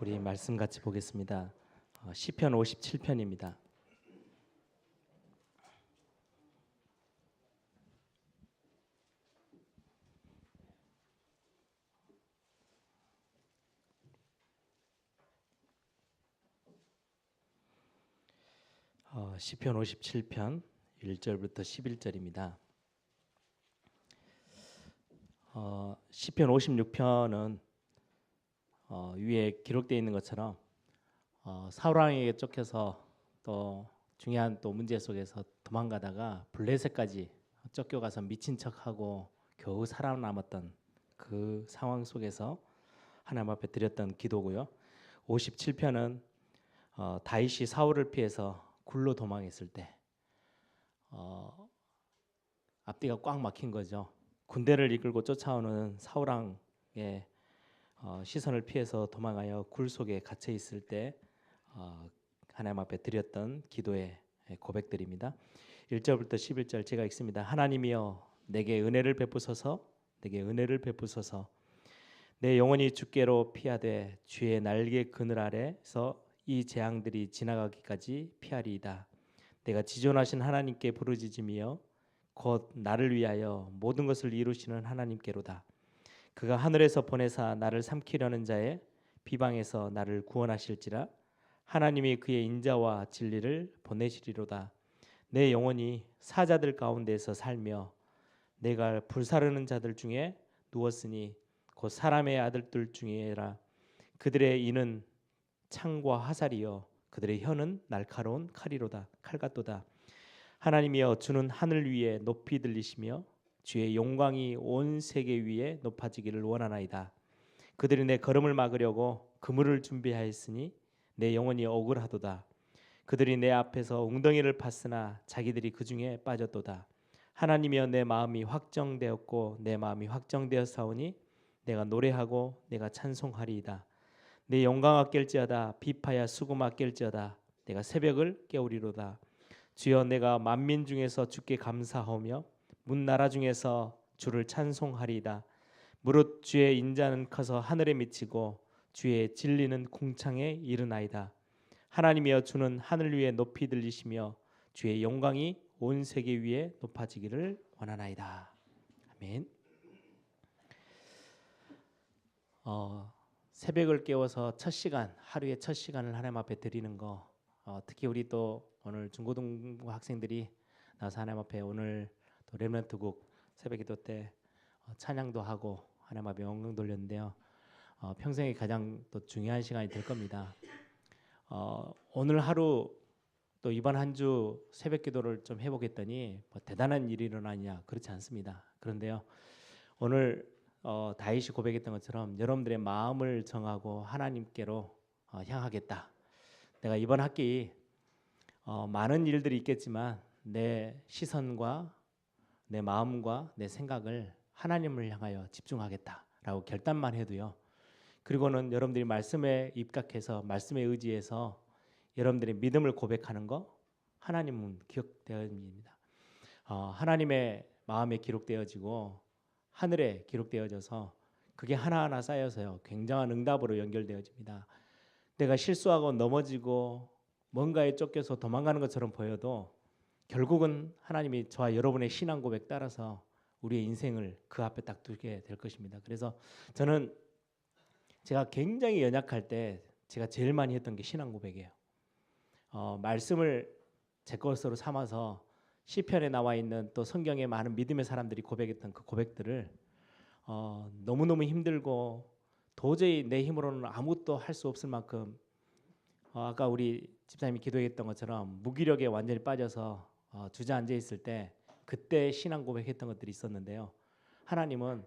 우리 말씀 같이 보겠습니다. 시편 57편입니다. 시편 57편 1절부터 11절입니다. 시편 56편은 위에 기록되어 있는 것처럼 사울왕에게 쫓겨서 또 중요한 또 문제 속에서 도망가다가 블레셋까지 쫓겨가서 미친 척하고 겨우 살아남았던 그 상황 속에서 하나님 앞에 드렸던 기도고요. 57편은 다윗이 사울을 피해서 굴로 도망했을 때 앞뒤가 꽉 막힌 거죠. 군대를 이끌고 쫓아오는 사울왕의 시선을 피해서 도망하여 굴 속에 갇혀 있을 때 하나님 앞에 드렸던 기도의 고백들입니다. 1절부터 11절 제가 읽습니다. 하나님이여 내게 은혜를 베푸소서, 내게 은혜를 베푸소서. 내 영혼이 주께로 피하되 주의 날개 그늘 아래서 이 재앙들이 지나가기까지 피하리이다. 내가 지존하신 하나님께 부르짖으며 곧 나를 위하여 모든 것을 이루시는 하나님께로다. 그가 하늘에서 보내사 나를 삼키려는 자의 비방에서 나를 구원하실지라. 하나님이 그의 인자와 진리를 보내시리로다. 내 영혼이 사자들 가운데서 살며 내가 불사르는 자들 중에 누웠으니 곧 사람의 아들들 중에라. 그들의 이는 창과 화살이요 그들의 혀는 날카로운 칼이로다. 칼같도다. 하나님이여 주는 하늘 위에 높이 들리시며 주의 영광이 온 세계 위에 높아지기를 원하나이다. 그들이 내 걸음을 막으려고 그물을 준비하였으니 내 영혼이 억울하도다. 그들이 내 앞에서 웅덩이를 팠으나 자기들이 그 중에 빠졌도다. 하나님이여 내 마음이 확정되었고 내 마음이 확정되었사오니 내가 노래하고 내가 찬송하리이다. 내 영광 아낄지어다. 비파야 수금 아낄지어다. 내가 새벽을 깨우리로다. 주여 내가 만민 중에서 주께 감사하며 문나라 중에서 주를 찬송하리이다. 무릇 주의 인자는 커서 하늘에 미치고 주의 진리는 궁창에 이르나이다. 하나님이여 주는 하늘 위에 높이 들리시며 주의 영광이 온 세계 위에 높아지기를 원하나이다. 아멘. 새벽을 깨워서 첫 시간, 하루의 첫 시간을 하나님 앞에 드리는 거, 특히 우리 또 오늘 중고등부 학생들이 나와서 하나님 앞에 오늘 또 렘넌트국 새벽기도 때 찬양도 하고 하나님 앞에 영광 돌렸는데요. 평생에 가장 또 중요한 시간이 될 겁니다. 오늘 하루 또 이번 한 주 새벽기도를 좀 해보겠더니 뭐 대단한 일이 일어나냐 그렇지 않습니다. 그런데요 오늘 다윗이 고백했던 것처럼 여러분들의 마음을 정하고 하나님께로 향하겠다. 내가 이번 학기 많은 일들이 있겠지만 내 시선과 내 마음과 내 생각을 하나님을 향하여 집중하겠다라고 결단만 해도요. 그리고는 여러분들이 말씀에 입각해서 말씀에 의지해서 여러분들의 믿음을 고백하는 거 하나님은 기억되어집니다. 하나님의 마음에 기록되어지고 하늘에 기록되어져서 그게 하나하나 쌓여서요 굉장한 응답으로 연결되어집니다. 내가 실수하고 넘어지고 뭔가에 쫓겨서 도망가는 것처럼 보여도 결국은 하나님이 저와 여러분의 신앙 고백 따라서 우리의 인생을 그 앞에 딱 두게 될 것입니다. 그래서 저는 제가 굉장히 연약할 때 제가 제일 많이 했던 게 신앙 고백이에요. 말씀을 제 것으로 삼아서 시편에 나와 있는 또 성경에 많은 믿음의 사람들이 고백했던 그 고백들을 너무너무 힘들고 도저히 내 힘으로는 아무것도 할 수 없을 만큼 아까 우리 집사님이 기도했던 것처럼 무기력에 완전히 빠져서 주저앉아 있을 때 그때 신앙 고백했던 것들이 있었는데요. 하나님은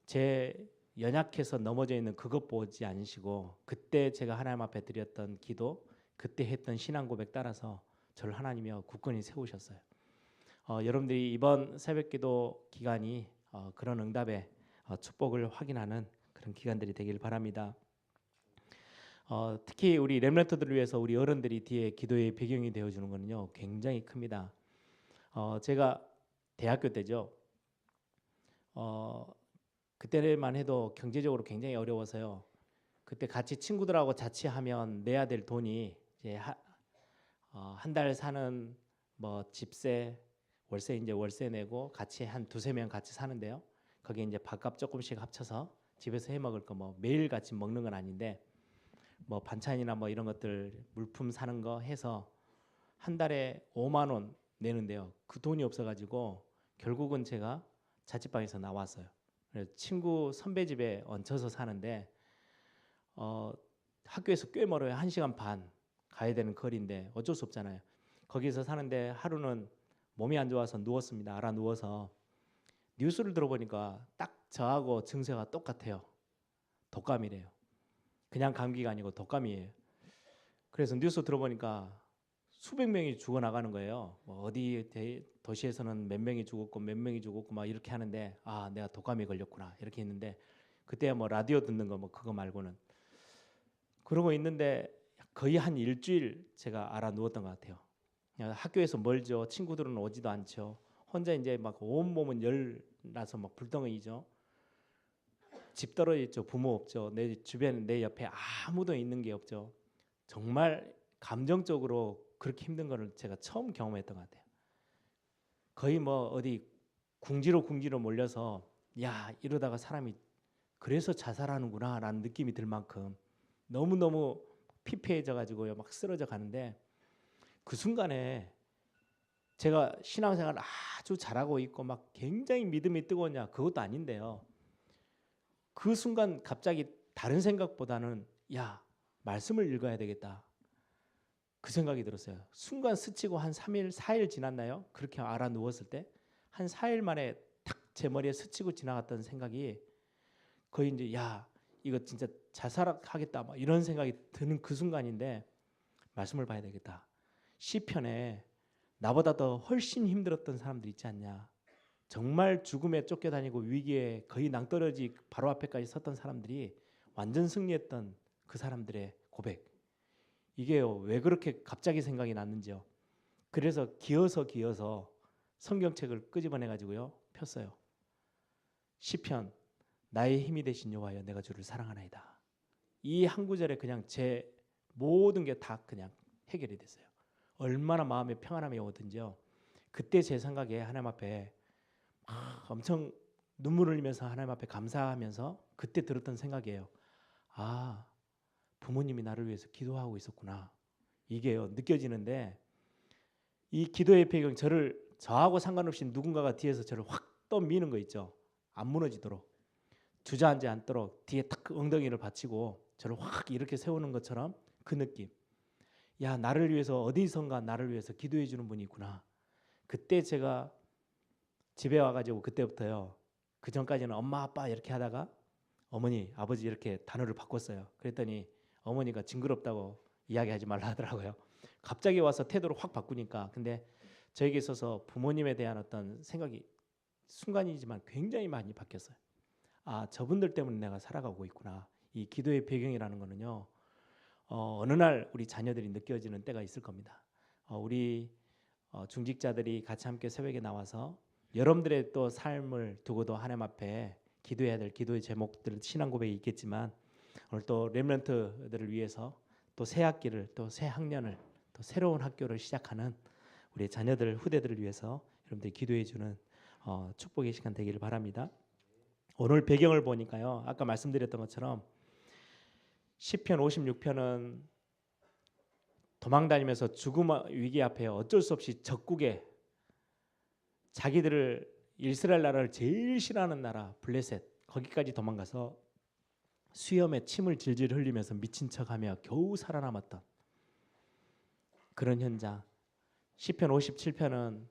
제 연약해서 넘어져 있는 그것 보지 않으시고 그때 제가 하나님 앞에 드렸던 기도 그때 했던 신앙 고백 따라서 저를 하나님이여 굳건히 세우셨어요. 여러분들이 이번 새벽기도 기간이 그런 응답의 축복을 확인하는 그런 기간들이 되길 바랍니다. 특히 우리 렘넌트들을 위해서 우리 어른들이 뒤에 기도의 배경이 되어주는 것은요 굉장히 큽니다. 제가 대학교 때죠. 그때만 해도 경제적으로 굉장히 어려워서요. 그때 같이 친구들하고 자취하면 내야 될 돈이 이제 한 달 사는 뭐 집세, 월세 이제 월세 내고 같이 한 두세 명 같이 사는데요. 거기에 이제 밥값 조금씩 합쳐서 집에서 해 먹을 거 뭐 매일 같이 먹는 건 아닌데 뭐 반찬이나 뭐 이런 것들 물품 사는 거 해서 한 달에 5만 원 내는데요. 그 돈이 없어가지고 결국은 제가 자취방에서 나왔어요. 그래서 친구 선배 집에 얹혀서 사는데 학교에서 꽤 멀어요. 1시간 반 가야 되는 거리인데 어쩔 수 없잖아요. 거기서 사는데 하루는 몸이 안 좋아서 누웠습니다. 알아 누워서 뉴스를 들어보니까 딱 저하고 증세가 똑같아요. 독감이래요. 그냥 감기가 아니고 독감이에요. 그래서 뉴스 들어보니까 수백 명이 죽어나가는 거예요. 뭐 어디 도시에서는 몇 명이 죽었고 몇 명이 죽었고 막 이렇게 하는데 아 내가 독감에 걸렸구나 이렇게 했는데 그때야 뭐 라디오 듣는 거 뭐 그거 말고는 그러고 있는데 거의 한 일주일 제가 알아 누웠던 것 같아요. 학교에서 멀죠. 친구들은 오지도 않죠. 혼자 이제 막 온몸은 열 나서 막 불덩이죠. 집 떨어져 있죠. 부모 없죠. 내 주변 내 옆에 아무도 있는 게 없죠. 정말 감정적으로 그렇게 힘든 거를 제가 처음 경험했던 것 같아요. 거의 뭐 어디 궁지로 몰려서 야 이러다가 사람이 그래서 자살하는구나라는 느낌이 들 만큼 너무너무 피폐해져 가지고요 막 쓰러져 가는데 그 순간에 제가 신앙생활 아주 잘하고 있고 막 굉장히 믿음이 뜨거웠냐 그것도 아닌데요. 그 순간 갑자기 다른 생각보다는 야 말씀을 읽어야 되겠다 그 생각이 들었어요. 순간 스치고 한 3일 4일 지났나요? 그렇게 알아 누웠을 때 한 4일 만에 탁 제 머리에 스치고 지나갔던 생각이 거의 이제 야 이거 진짜 자살하겠다 막 이런 생각이 드는 그 순간인데 말씀을 봐야 되겠다. 시편에 나보다 더 훨씬 힘들었던 사람들 있지 않냐. 정말 죽음에 쫓겨다니고 위기에 거의 낭떠러지 바로 앞에까지 섰던 사람들이 완전 승리했던 그 사람들의 고백. 이게요 왜 그렇게 갑자기 생각이 났는지요. 그래서 기어서 성경책을 끄집어내 가지고요 폈어요. 시편 나의 힘이 되신 여호와여 내가 주를 사랑하나이다. 이 한 구절에 그냥 제 모든 게 다 그냥 해결이 됐어요. 얼마나 마음에 평안함이 오든지요. 그때 제 생각에 하나님 앞에 엄청 눈물을 흘리면서 하나님 앞에 감사하면서 그때 들었던 생각이에요. 아 부모님이 나를 위해서 기도하고 있었구나. 이게요 느껴지는데 이 기도의 배경 저하고 상관없이 누군가가 뒤에서 저를 확 떠미는 거 있죠. 안 무너지도록 주저앉지 않도록 뒤에 탁 엉덩이를 받치고 저를 확 이렇게 세우는 것처럼 그 느낌. 야 나를 위해서 어디선가 나를 위해서 기도해 주는 분이 있구나. 그때 제가 집에 와가지고 그때부터요. 그 전까지는 엄마 아빠 이렇게 하다가 어머니 아버지 이렇게 단어를 바꿨어요. 그랬더니 어머니가 징그럽다고 이야기하지 말라 하더라고요. 갑자기 와서 태도를 확 바꾸니까 근데 저에게 있어서 부모님에 대한 어떤 생각이 순간이지만 굉장히 많이 바뀌었어요. 아 저분들 때문에 내가 살아가고 있구나. 이 기도의 배경이라는 거는요. 어느 날 우리 자녀들이 느껴지는 때가 있을 겁니다. 우리 중직자들이 같이 함께 새벽에 나와서 여러분들의 또 삶을 두고도 하나님 앞에 기도해야 될 기도의 제목들 신앙 고백이 있겠지만 오늘 또 렘넌트들을 위해서 또 새 학기를 또 새 학년을 또 새로운 학교를 시작하는 우리 자녀들 후대들을 위해서 여러분들이 기도해 주는 축복의 시간 되기를 바랍니다. 오늘 배경을 보니까요. 아까 말씀드렸던 것처럼 시편 56편은 도망다니면서 죽음 위기 앞에 어쩔 수 없이 적국에 자기들을 이스라엘 나라를 제일 싫어하는 나라 블레셋 거기까지 도망가서 수염에 침을 질질 흘리면서 미친 척하며 겨우 살아남았던 그런 현장. 시편 57편은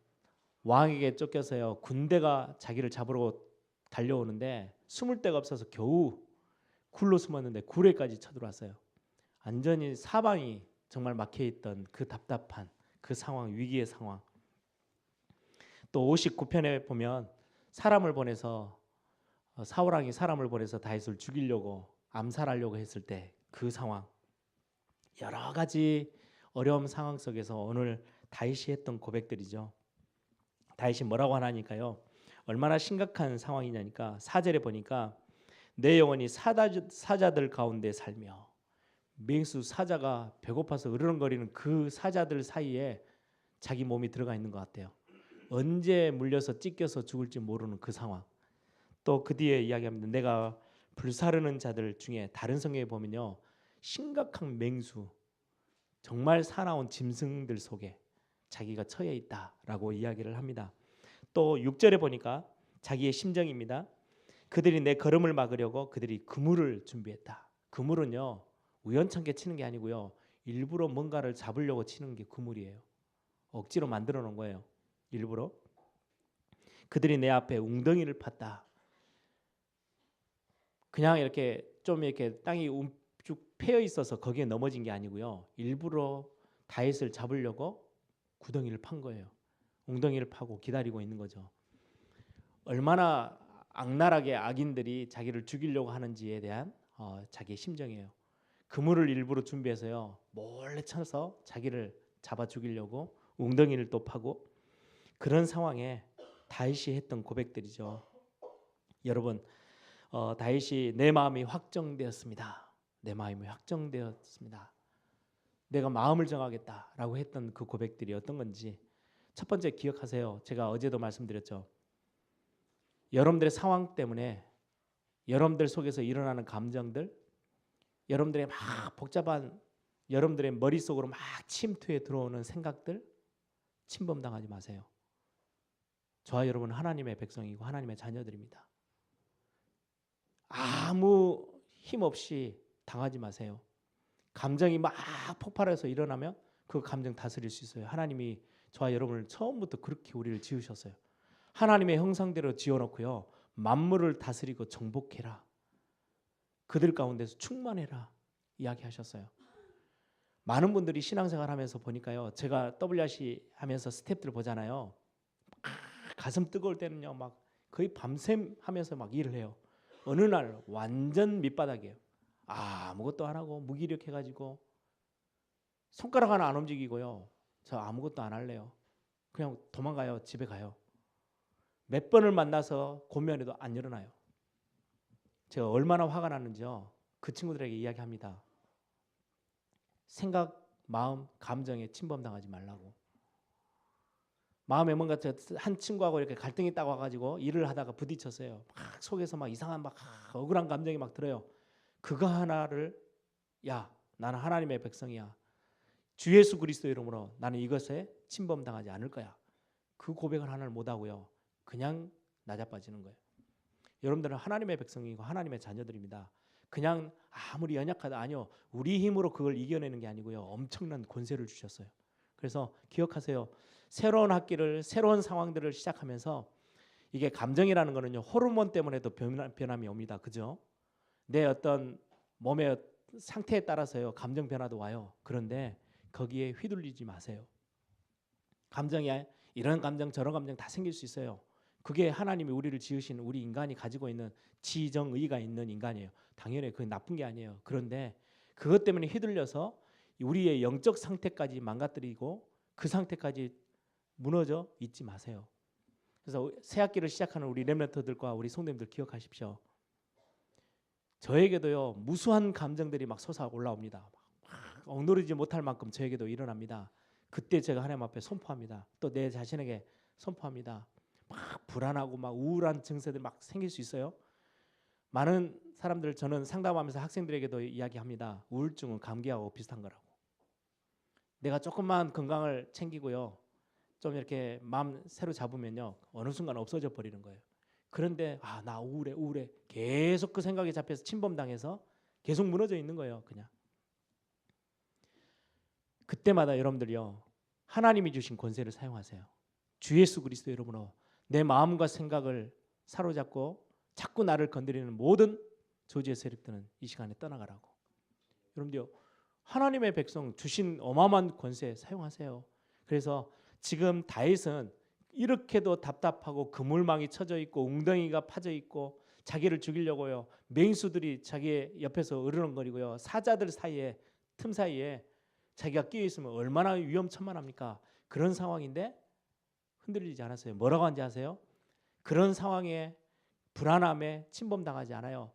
왕에게 쫓겨서요 군대가 자기를 잡으러 달려오는데 숨을 데가 없어서 겨우 굴로 숨었는데 굴에까지 쳐들어왔어요. 완전히 사방이 정말 막혀있던 그 답답한 그 상황 위기의 상황. 또 59편에 보면 사람을 보내서 사울왕이 사람을 보내서 다윗을 죽이려고 암살하려고 했을 때 그 상황 여러 가지 어려운 상황 속에서 오늘 다윗이 했던 고백들이죠. 다윗이 뭐라고 하나니까요. 얼마나 심각한 상황이냐니까 4절에 보니까 내 영혼이 사자들 가운데 살며. 맹수 사자가 배고파서 으르렁거리는 그 사자들 사이에 자기 몸이 들어가 있는 것 같아요. 언제 물려서 찢겨서 죽을지 모르는 그 상황. 또 그 뒤에 이야기합니다. 내가 불사르는 자들 중에 다른 성경에 보면요, 심각한 맹수, 정말 사나운 짐승들 속에 자기가 처해 있다라고 이야기를 합니다. 또 6절에 보니까 자기의 심정입니다. 그들이 내 걸음을 막으려고 그들이 그물을 준비했다. 그물은요, 우연찮게 치는 게 아니고요, 일부러 뭔가를 잡으려고 치는 게 그물이에요. 억지로 만들어 놓은 거예요. 일부러. 그들이 내 앞에 웅덩이를 팠다. 그냥 이렇게 좀 이렇게 땅이 쭉 패여 있어서 거기에 넘어진 게 아니고요, 일부러 다윗을 잡으려고 구덩이를 판 거예요. 웅덩이를 파고 기다리고 있는 거죠. 얼마나 악랄하게 악인들이 자기를 죽이려고 하는지에 대한 자기의 심정이에요. 그물을 일부러 준비해서요, 몰래 쳐서 자기를 잡아 죽이려고 웅덩이를 또 파고, 그런 상황에 다윗이 했던 고백들이죠. 여러분, 다윗이 내 마음이 확정되었습니다. 내 마음이 확정되었습니다. 내가 마음을 정하겠다라고 했던 그 고백들이 어떤 건지 첫 번째 기억하세요. 제가 어제도 말씀드렸죠. 여러분들의 상황 때문에 여러분들 속에서 일어나는 감정들, 여러분들의 막 복잡한 여러분들의 머릿속으로 막 침투해 들어오는 생각들, 침범당하지 마세요. 저와 여러분은 하나님의 백성이고 하나님의 자녀들입니다. 아무 힘 없이 당하지 마세요. 감정이 막 폭발해서 일어나면 그 감정 다스릴 수 있어요. 하나님이 저와 여러분을 처음부터 그렇게 우리를 지으셨어요. 하나님의 형상대로 지어놓고요, 만물을 다스리고 정복해라, 그들 가운데서 충만해라 이야기하셨어요. 많은 분들이 신앙생활 하면서 보니까요, 제가 WRC 하면서 스태프들 보잖아요. 가슴 뜨거울 때는요, 막 거의 밤샘 하면서 막 일을 해요. 어느 날 완전 밑바닥이에요. 아무것도 안 하고 무기력해가지고 손가락 하나 안 움직이고요, 저 아무것도 안 할래요. 그냥 도망가요. 집에 가요. 몇 번을 만나서 고민해도 안 일어나요. 제가 얼마나 화가 났는지요, 그 친구들에게 이야기합니다. 생각, 마음, 감정에 침범당하지 말라고. 마음에 뭔가 한 친구하고 이렇게 갈등이 딱 와가지고 일을 하다가 부딪혔어요. 막 속에서 막 이상한 막 억울한 감정이 막 들어요. 그거 하나를, 야, 나는 하나님의 백성이야, 주 예수 그리스도 이름으로 나는 이것에 침범당하지 않을 거야, 그 고백을 하나를 못 하고요, 그냥 낮아빠지는 거예요. 여러분들은 하나님의 백성이고 하나님의 자녀들입니다. 그냥 아무리 연약하다, 아니요, 우리 힘으로 그걸 이겨내는 게 아니고요, 엄청난 권세를 주셨어요. 그래서 기억하세요. 새로운 학기를, 새로운 상황들을 시작하면서, 이게 감정이라는 거는요, 호르몬 때문에도 변함이 옵니다. 그죠? 내 어떤 몸의 상태에 따라서요, 감정 변화도 와요. 그런데 거기에 휘둘리지 마세요. 감정이 이런 감정 저런 감정 다 생길 수 있어요. 그게 하나님이 우리를 지으신 우리 인간이 가지고 있는 지정의가 있는 인간이에요. 당연히 그게 나쁜 게 아니에요. 그런데 그것 때문에 휘둘려서 우리의 영적 상태까지 망가뜨리고 그 상태까지 무너져 있지 마세요. 그래서 새 학기를 시작하는 우리 렘넌트들과 우리 성도님들 기억하십시오. 저에게도요, 무수한 감정들이 막 솟아 올라옵니다. 막 억누르지 못할 만큼 저에게도 일어납니다. 그때 제가 하나님 앞에 선포합니다. 또 내 자신에게 선포합니다. 막 불안하고 막 우울한 증세들 막 생길 수 있어요. 많은 사람들, 저는 상담하면서 학생들에게도 이야기합니다. 우울증은 감기하고 비슷한 거라고. 내가 조금만 건강을 챙기고요, 좀 이렇게 마음 새로 잡으면요, 어느 순간 없어져 버리는 거예요. 그런데 나 우울해 계속 그 생각에 잡혀서 침범당해서 계속 무너져 있는 거예요. 그냥 그때마다 여러분들이요, 하나님이 주신 권세를 사용하세요. 주 예수 그리스도 이름으로 내 마음과 생각을 사로잡고 자꾸 나를 건드리는 모든 저주의 세력들은 이 시간에 떠나가라고. 여러분들, 하나님의 백성 주신 어마어마한 권세 사용하세요. 그래서 지금 다윗은 이렇게도 답답하고 그물망이 쳐져 있고 웅덩이가 파져 있고 자기를 죽이려고요, 맹수들이 자기 옆에서 으르렁거리고요, 사자들 사이에, 틈 사이에 자기가 끼어 있으면 얼마나 위험천만합니까? 그런 상황인데 흔들리지 않았어요. 뭐라고 하는지 아세요? 그런 상황에 불안함에 침범당하지 않아요.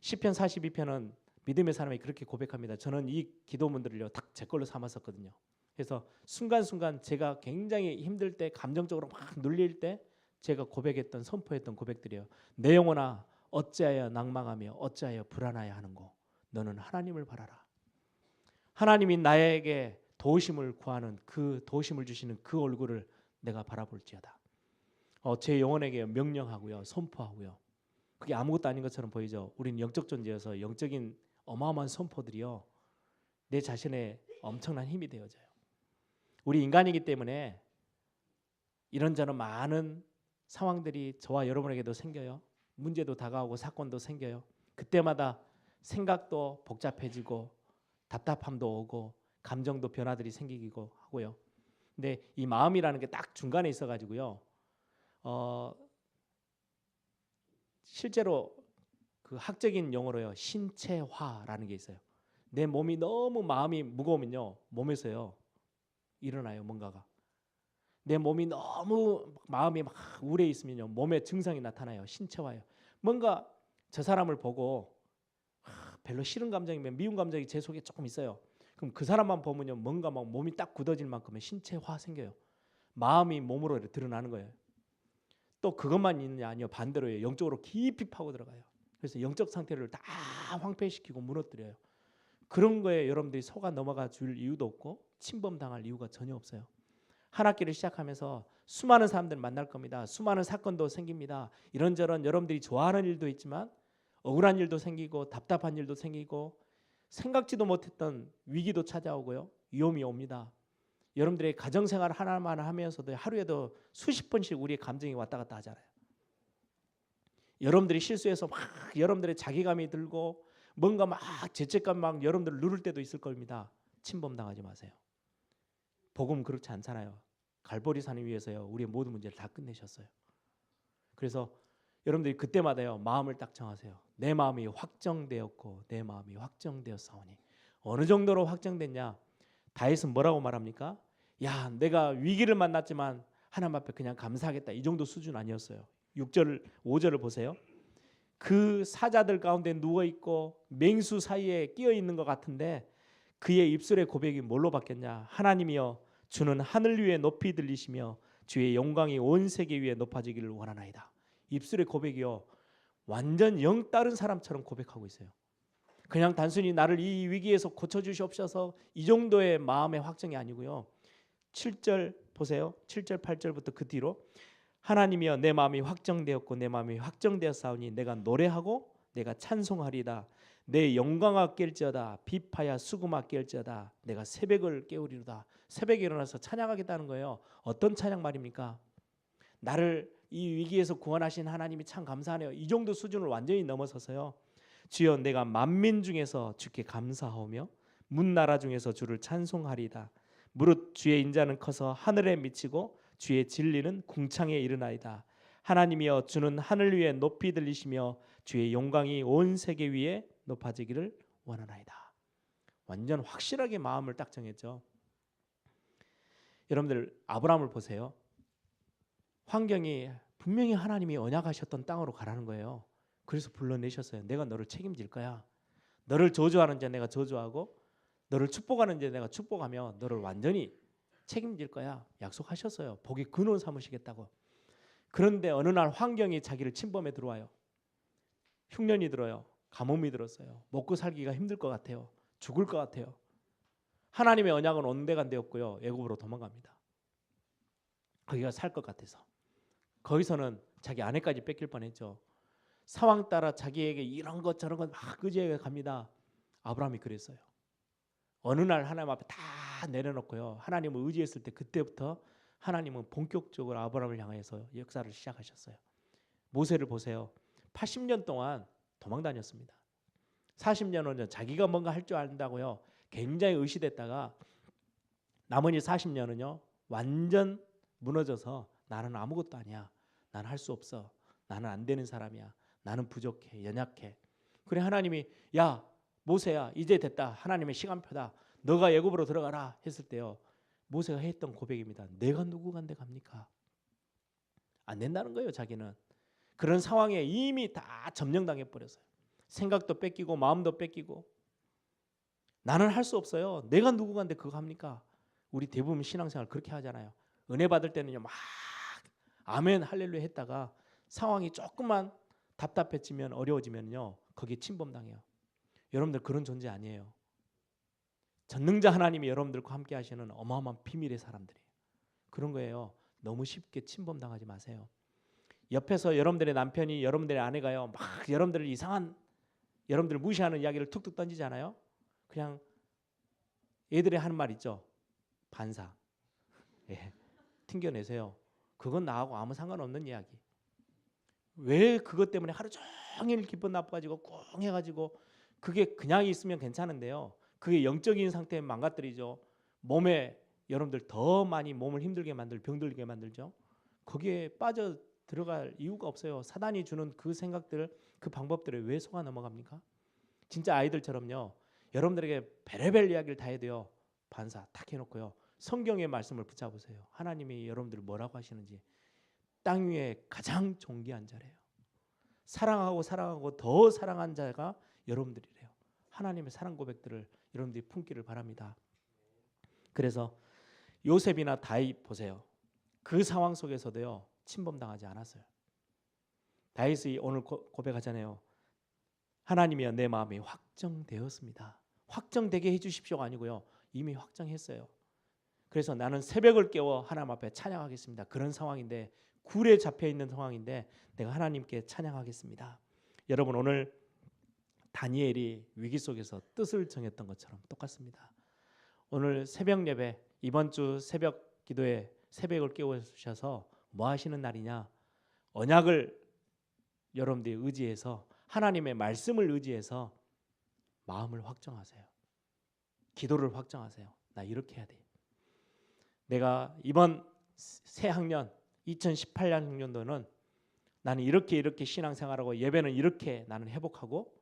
시편 42편은 믿음의 사람이 그렇게 고백합니다. 저는 이 기도문들을요 딱 제 걸로 삼았었거든요. 그래서 순간순간 제가 굉장히 힘들 때 감정적으로 막 눌릴 때 제가 고백했던 선포했던 고백들이에요. 내 영혼아 어찌하여 낭망하며 어찌하여 불안하여 하는고 너는 하나님을 바라라. 하나님이 나에게 도우심을 구하는 그 도우심을 주시는 그 얼굴을 내가 바라볼지어다. 제 영혼에게 명령하고요 선포하고요. 그게 아무것도 아닌 것처럼 보이죠. 우리는 영적 존재여서 영적인 어마어마한 선포들이요 내 자신의 엄청난 힘이 되어져요. 우리 인간이기 때문에 이런저런 많은 상황들이 저와 여러분에게도 생겨요. 문제도 다가오고 사건도 생겨요. 그때마다 생각도 복잡해지고 답답함도 오고 감정도 변화들이 생기고 하고요. 근데 이 마음이라는 게 딱 중간에 있어가지고요. 실제로 그 학적인 용어로요 신체화라는 게 있어요. 내 몸이 너무 마음이 무거우면요 몸에서요 일어나요 뭔가가. 내 몸이 너무 마음이 막 우울해 있으면요 몸에 증상이 나타나요. 신체화예요. 뭔가 저 사람을 보고 별로 싫은 감정이면 미운 감정이 제 속에 조금 있어요. 그럼 그 사람만 보면요 뭔가 막 몸이 딱 굳어질 만큼의 신체화 생겨요. 마음이 몸으로 이렇게 드러나는 거예요. 또 그것만 있느냐 아니요 반대로요 영적으로 깊이 파고 들어가요. 그래서 영적 상태를 다 황폐시키고 무너뜨려요. 그런 거에 여러분들이 속아 넘어가 줄 이유도 없고 침범당할 이유가 전혀 없어요. 한 학기를 시작하면서 수많은 사람들 만날 겁니다. 수많은 사건도 생깁니다. 이런저런 여러분들이 좋아하는 일도 있지만 억울한 일도 생기고 답답한 일도 생기고 생각지도 못했던 위기도 찾아오고요. 위험이 옵니다. 여러분들의 가정생활 하나만 하면서도 하루에도 수십 번씩 우리의 감정이 왔다 갔다 하잖아요. 여러분들이 실수해서 막 여러분들의 자기감이 들고 뭔가 막 죄책감 막 여러분들 누를 때도 있을 겁니다. 침범당하지 마세요. 복음은 그렇지 않잖아요. 갈보리산 위에서요 우리의 모든 문제를 다 끝내셨어요. 그래서 여러분들이 그때마다요 마음을 딱 정하세요. 내 마음이 확정되었고 내 마음이 확정되었사오니. 어느 정도로 확정됐냐? 다윗은 뭐라고 말합니까? 야 내가 위기를 만났지만 하나님 앞에 그냥 감사하겠다 이 정도 수준 아니었어요. 6절 5절을 보세요. 그 사자들 가운데 누워있고 맹수 사이에 끼어있는 것 같은데 그의 입술의 고백이 뭘로 바뀌었냐? 하나님이여 주는 하늘 위에 높이 들리시며 주의 영광이 온 세계 위에 높아지기를 원하나이다. 입술의 고백이요 완전 영 다른 사람처럼 고백하고 있어요. 그냥 단순히 나를 이 위기에서 고쳐주시옵소서 이 정도의 마음의 확정이 아니고요. 7절 보세요. 7절 8절부터 그 뒤로 하나님이여 내 마음이 확정되었고 내 마음이 확정되었사오니 내가 노래하고 내가 찬송하리다. 내 영광아 깰지어다. 비파야 수금아 깰지어다. 내가 새벽을 깨우리로다. 새벽에 일어나서 찬양하겠다는 거예요. 어떤 찬양 말입니까? 나를 이 위기에서 구원하신 하나님이 참 감사하네요. 이 정도 수준을 완전히 넘어서서요. 주여 내가 만민 중에서 주께 감사하오며 문나라 중에서 주를 찬송하리다. 무릇 주의 인자는 커서 하늘에 미치고 주의 진리는 궁창에 이르나이다. 하나님이여 주는 하늘 위에 높이 들리시며 주의 영광이 온 세계 위에 높아지기를 원하나이다. 완전 확실하게 마음을 딱 정했죠. 여러분들 아브라함을 보세요. 환경이 분명히 하나님이 언약하셨던 땅으로 가라는 거예요. 그래서 불러내셨어요. 내가 너를 책임질 거야. 너를 저주하는 자 내가 저주하고 너를 축복하는 자 내가 축복하며 너를 완전히 책임질 거야. 약속하셨어요. 복이 근원 삼으시겠다고. 그런데 어느 날 환경이 자기를 침범해 들어와요. 흉년이 들어요. 가뭄이 들었어요. 먹고 살기가 힘들 것 같아요. 죽을 것 같아요. 하나님의 언약은 온데간데 없고요. 애굽으로 도망갑니다. 거기가 살 것 같아서. 거기서는 자기 아내까지 뺏길 뻔했죠. 상황 따라 자기에게 이런 것 저런 것 막 의지해 갑니다. 아브라함이 그랬어요. 어느 날 하나님 앞에 다 내려놓고요. 하나님을 의지했을 때 그때부터 하나님은 본격적으로 아브라함을 향해서 역사를 시작하셨어요. 모세를 보세요. 80년 동안 도망 다녔습니다. 40년은 자기가 뭔가 할 줄 안다고요. 굉장히 의시됐다가 나머지 40년은요. 완전 무너져서 나는 아무것도 아니야. 나는 할 수 없어. 나는 안 되는 사람이야. 나는 부족해. 연약해. 그래 하나님이 야 모세야 이제 됐다. 하나님의 시간표다. 너가 애굽으로 들어가라 했을 때요. 모세가 했던 고백입니다. 내가 누구간데 갑니까? 안 된다는 거예요. 자기는. 그런 상황에 이미 다 점령당해 버렸어요. 생각도 뺏기고 마음도 뺏기고 나는 할 수 없어요. 내가 누구간데 그거 합니까? 우리 대부분 신앙생활 그렇게 하잖아요. 은혜 받을 때는요 막 아멘 할렐루야 했다가 상황이 조금만 답답해지면 어려워지면요 거기에 침범당해요. 여러분들 그런 존재 아니에요. 전능자 하나님이 여러분들과 함께 하시는 어마어마한 비밀의 사람들이에요. 그런 거예요. 너무 쉽게 침범당하지 마세요. 옆에서 여러분들의 남편이 여러분들의 아내가요 막 여러분들을 이상한 여러분들을 무시하는 이야기를 툭툭 던지잖아요. 그냥 애들이 하는 말 있죠. 반사. 예, 튕겨내세요. 그건 나하고 아무 상관없는 이야기. 왜 그것 때문에 하루 종일 기분 나빠가지고 꿍 해가지고 그게 그냥 있으면 괜찮은데요. 그게 영적인 상태에 망가뜨리죠. 몸에 여러분들 더 많이 몸을 힘들게 만들 병들게 만들죠. 거기에 빠져 들어갈 이유가 없어요. 사단이 주는 그 생각들 그 방법들에 왜 속아 넘어갑니까? 진짜 아이들처럼요. 여러분들에게 베레벨 이야기를 다 해야 돼요. 반사 탁 해놓고요. 성경의 말씀을 붙잡으세요. 하나님이 여러분들 뭐라고 하시는지. 땅 위에 가장 존귀한 자래요. 사랑하고 사랑하고 더 사랑한 자가 여러분들이래요. 하나님의 사랑 고백들을 여러분들이 품기를 바랍니다. 그래서 요셉이나 다윗 보세요. 그 상황 속에서도요. 침범당하지 않았어요. 다윗이 오늘 고백하잖아요. 하나님이여 내 마음이 확정되었습니다. 확정되게 해주십시오가 아니고요. 이미 확정했어요. 그래서 나는 새벽을 깨워 하나님 앞에 찬양하겠습니다. 그런 상황인데 굴에 잡혀있는 상황인데 내가 하나님께 찬양하겠습니다. 여러분 오늘 다니엘이 위기 속에서 뜻을 정했던 것처럼 똑같습니다. 오늘 새벽 예배 이번 주 새벽 기도에 새벽을 깨우셔서 뭐 하시는 날이냐? 언약을 여러분들이 의지해서 하나님의 말씀을 의지해서 마음을 확정하세요. 기도를 확정하세요. 나 이렇게 해야 돼. 내가 이번 새 학년 2018년 학년도는 나는 이렇게 신앙생활하고 예배는 이렇게 나는 회복하고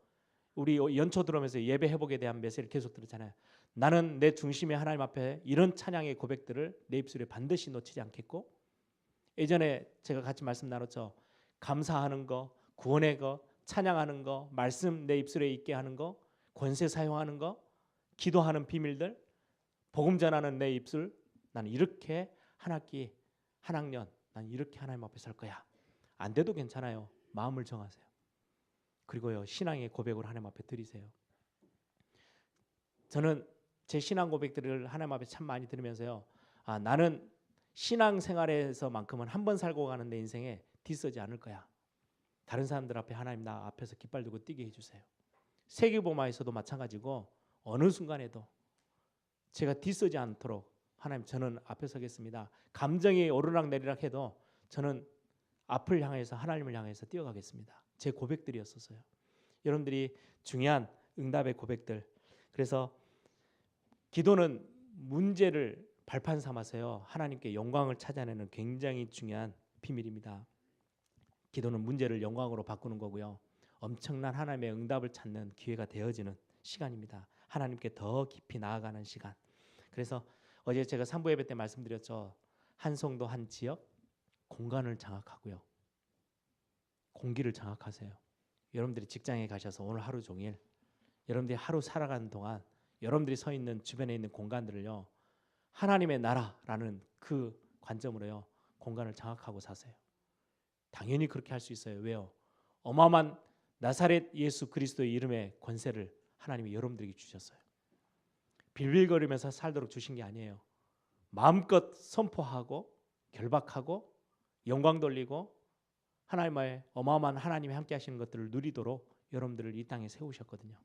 우리 연초 들어오면서 예배 회복에 대한 메시지를 계속 들었잖아요. 나는 내 중심에 하나님 앞에 이런 찬양의 고백들을 내 입술에 반드시 놓치지 않겠고 예전에 제가 같이 말씀 나눴죠. 감사하는 거, 구원의 거, 찬양하는 거, 말씀 내 입술에 있게 하는 거, 권세 사용하는 거, 기도하는 비밀들, 복음 전하는 내 입술 나는 이렇게 한 학기, 한 학년 난 이렇게 하나님 앞에 설 거야. 안 돼도 괜찮아요. 마음을 정하세요. 그리고요 신앙의 고백을 하나님 앞에 드리세요. 저는 제 신앙 고백들을 하나님 앞에 참 많이 들으면서요. 아 나는 신앙생활에서만큼은 한 번 살고 가는 내 인생에 뒤서지 않을 거야. 다른 사람들 앞에 하나님 나 앞에서 깃발 들고 뛰게 해주세요. 세계복음화에서도 마찬가지고 어느 순간에도 제가 뒤서지 않도록 하나님 저는 앞에 서겠습니다. 감정이 오르락내리락 해도 저는 앞을 향해서 하나님을 향해서 뛰어가겠습니다. 제 고백들이었었어요. 여러분들이 중요한 응답의 고백들. 그래서 기도는 문제를 발판 삼아서요. 하나님께 영광을 찾아내는 굉장히 중요한 비밀입니다. 기도는 문제를 영광으로 바꾸는 거고요. 엄청난 하나님의 응답을 찾는 기회가 되어지는 시간입니다. 하나님께 더 깊이 나아가는 시간. 그래서 어제 제가 3부 예배 때 말씀드렸죠. 한 성도 한 지역 공간을 장악하고요. 공기를 장악하세요. 여러분들이 직장에 가셔서 오늘 하루 종일 여러분들이 하루 살아가는 동안 여러분들이 서 있는 주변에 있는 공간들을요. 하나님의 나라라는 그 관점으로요. 공간을 장악하고 사세요. 당연히 그렇게 할 수 있어요. 왜요? 어마어마한 나사렛 예수 그리스도의 이름의 권세를 하나님이 여러분들에게 주셨어요. 빌빌거리면서 살도록 주신 게 아니에요. 마음껏 선포하고 결박하고 영광 돌리고 하나님의 어마어마한 하나님이 함께 하시는 것들을 누리도록 여러분들을 이 땅에 세우셨거든요.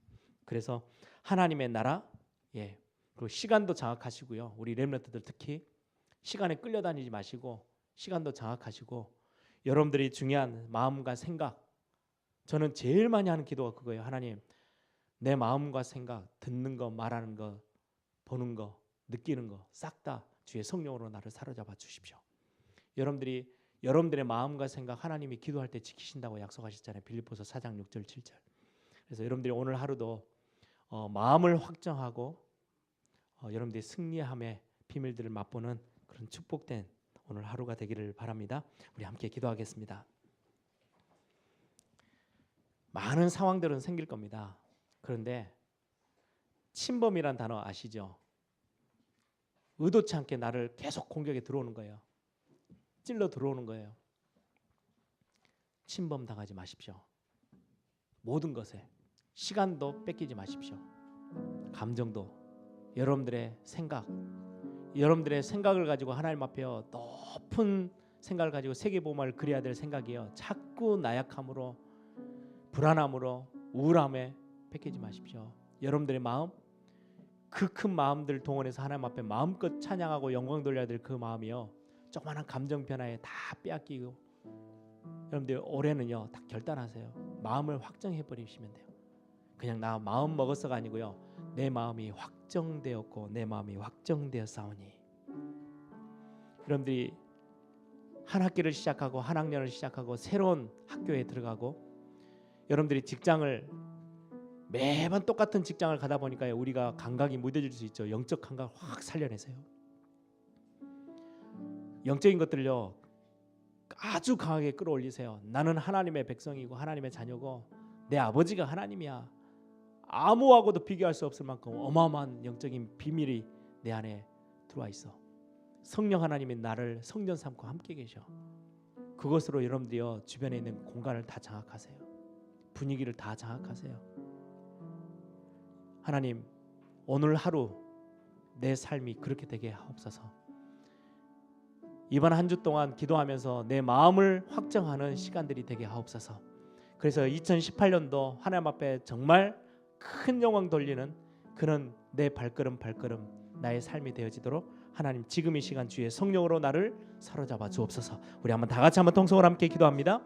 그래서 하나님의 나라 그리고 시간도 장악하시고요. 우리 렘넌트들 특히 시간에 끌려다니지 마시고 시간도 장악하시고 여러분들이 중요한 마음과 생각 저는 제일 많이 하는 기도가 그거예요. 하나님 내 마음과 생각 듣는 거 말하는 거 보는 거 느끼는 거 싹 다 주의 성령으로 나를 사로잡아 주십시오. 여러분들이 여러분들의 마음과 생각 하나님이 기도할 때 지키신다고 약속하셨잖아요. 빌립보서 4장 6절 7절. 그래서 여러분들이 오늘 하루도 마음을 확정하고 여러분들이 승리함의 비밀들을 맛보는 그런 축복된 오늘 하루가 되기를 바랍니다. 우리 함께 기도하겠습니다. 많은 상황들은 생길 겁니다. 그런데 침범이란 단어 아시죠? 의도치 않게 나를 계속 공격에 들어오는 거예요. 찔러 들어오는 거예요. 침범 당하지 마십시오. 모든 것에 시간도 뺏기지 마십시오. 감정도, 여러분들의 생각을 가지고 하나님 앞에 높은 생각을 가지고 세계복음화를 그려야 될 생각이에요. 자꾸 나약함으로, 불안함으로, 우울함에 뺏기지 마십시오. 여러분들의 마음, 그 큰 마음들 동원해서 하나님 앞에 마음껏 찬양하고 영광 돌려야 될 그 마음이요, 조그마한 감정 변화에 다 빼앗기고, 여러분들 올해는요 딱 결단하세요. 마음을 확정해 버리시면 돼요. 그냥 나 마음 먹었어가 아니고요, 내 마음이 확정되었고 내 마음이 확정되었사오니. 여러분들이 한 학기를 시작하고 한 학년을 시작하고 새로운 학교에 들어가고, 여러분들이 직장을 매번 똑같은 직장을 가다 보니까 우리가 감각이 무뎌질 수 있죠. 영적 감각을 확 살려내세요. 영적인 것들요 아주 강하게 끌어올리세요. 나는 하나님의 백성이고 하나님의 자녀고 내 아버지가 하나님이야. 아무하고도 비교할 수 없을 만큼 어마어마한 영적인 비밀이 내 안에 들어와 있어. 성령 하나님이 나를 성전 삼고 함께 계셔. 그것으로 여러분들이요 주변에 있는 공간을 다 장악하세요. 분위기를 다 장악하세요. 하나님, 오늘 하루 내 삶이 그렇게 되게 하옵소서. 이번 한 주 동안 기도하면서 내 마음을 확정하는 시간들이 되게 하옵소서. 그래서 2018년도 하나님 앞에 정말 큰 영광 돌리는 그는 내 발걸음 나의 삶이 되어지도록 하나님 지금 이 시간 주의 성령으로 나를 사로잡아 주옵소서. 우리 한번 다 같이 한번 통성을 함께 기도합니다.